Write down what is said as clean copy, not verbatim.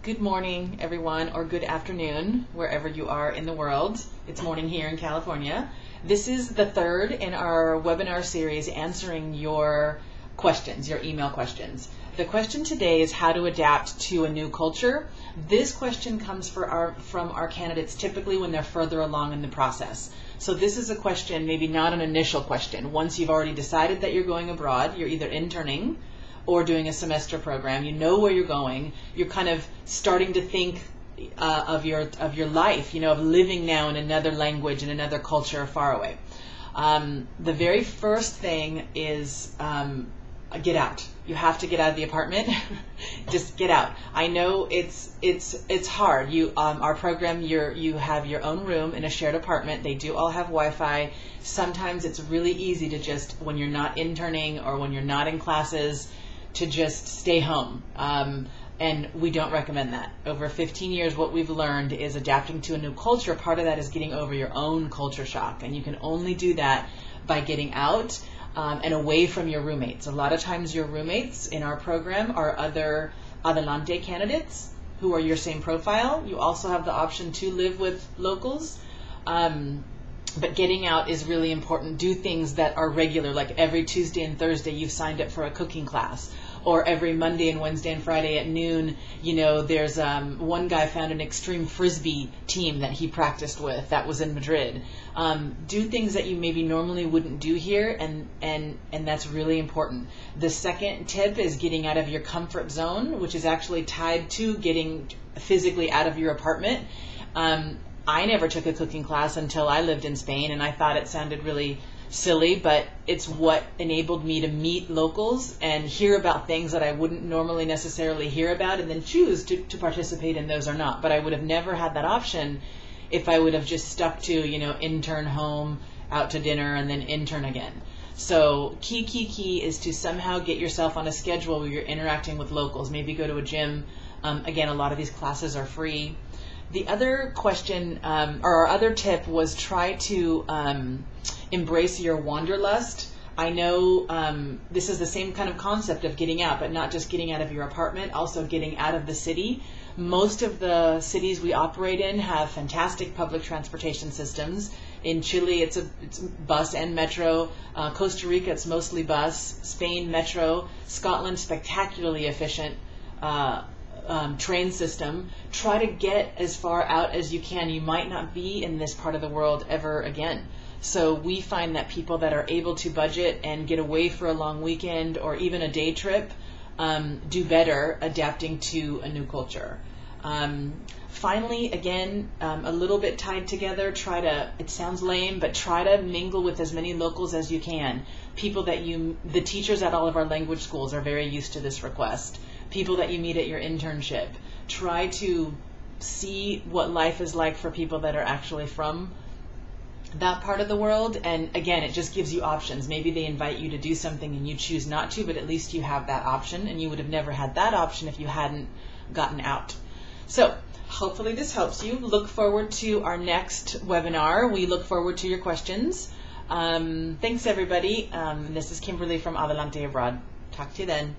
Good morning, everyone, or good afternoon, wherever you are in the world. It's morning here in California. This is the third in our webinar series answering your questions, your email questions. The question today is how to adapt to a new culture. This question comes from our candidates typically when they're further along in the process. So this is a question, maybe not an initial question. Once you've already decided that you're going abroad, you're either interning or doing a semester program, you know where you're going, you're kind of starting to think of your life, of living now in another language, in another culture far away. The very first thing is get out. You have to get out of the apartment. Just get out. I know it's hard. Our program, you have your own room in a shared apartment. They do all have Wi-Fi. Sometimes it's really easy to just, when you're not interning or when you're not in classes, to just stay home. And we don't recommend that. Over 15 years, what we've learned is adapting to a new culture. Part of that is getting over your own culture shock. And you can only do that by getting out and away from your roommates. A lot of times your roommates in our program are other Adelante candidates who are your same profile. You also have the option to live with locals. But getting out is really important. Do things that are regular, like every Tuesday and Thursday you've signed up for a cooking class. Or every Monday and Wednesday and Friday at noon, there's one guy found an extreme frisbee team that he practiced with that was in Madrid. Do things that you maybe normally wouldn't do here, and that's really important. The second tip is getting out of your comfort zone, which is actually tied to getting physically out of your apartment. I never took a cooking class until I lived in Spain, and I thought it sounded really silly, but it's what enabled me to meet locals and hear about things that I wouldn't normally necessarily hear about, and then choose to participate in those or not. But I would have never had that option if I would have just stuck to, intern home, out to dinner, and then intern again. So key is to somehow get yourself on a schedule where you're interacting with locals. Maybe go to a gym. Again, a lot of these classes are free. The other question, or our other tip, was try to embrace your Wanderlust. I know this is the same kind of concept of getting out, but not just getting out of your apartment, also getting out of the city. Most of the cities we operate in have fantastic public transportation systems. In Chile, it's bus and metro. Costa Rica, it's mostly bus. Spain, metro. Scotland, spectacularly efficient train system. Try to get as far out as you can. You might not be in this part of the world ever again. So we find that people that are able to budget and get away for a long weekend or even a day trip do better adapting to a new culture. Finally, again, a little bit tied together, it sounds lame, but try to mingle with as many locals as you can. People that the teachers at all of our language schools are very used to this request. People that you meet at your internship. Try to see what life is like for people that are actually from that part of the world. And again, it just gives you options. Maybe they invite you to do something and you choose not to, but at least you have that option, and you would have never had that option if you hadn't gotten out. So hopefully this helps you. Look forward to our next webinar. We look forward to your questions. Thanks everybody. This is Kimberly from Adelante Abroad. Talk to you then.